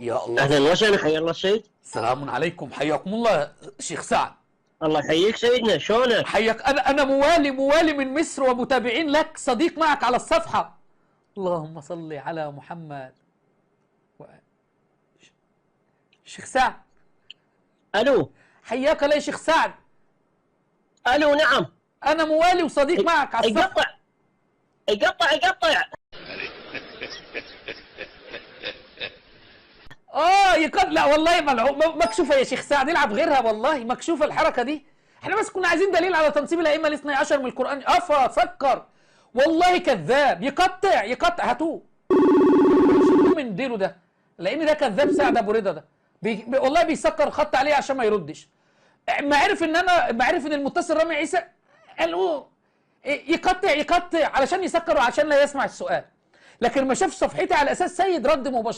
يا الله. اهلا وسهلا، حيا الله السيد. سلام عليكم، حياكم الله شيخ سعد. الله يحييك سيدنا، شلونك؟ حياك. انا موالي من مصر ومتابعين لك، صديق معك على الصفحة. اللهم صل على محمد. شيخ سعد. الو. حياك الله يا شيخ سعد. الو نعم. انا موالي وصديق معك على الصفحة. يقطع. لا والله مكشوفة يا شيخ سعد، العب غيرها والله، مكشوفة الحركة دي. احنا بس كنا عايزين دليل على تنصيب الائمة الاثني عشر من القرآن. سكر والله كذاب، يقطع هاتوه من ديله ده، لان ده كذاب. سعد ابو رضا ده والله بيسكر خط عليه عشان ما يردش. ما عرف ان المتصل رامي عيسى قال يقطع علشان يسكر وعشان لا يسمع السؤال، لكن ما شافش صفحتي على اساس سيد رد مباشرة.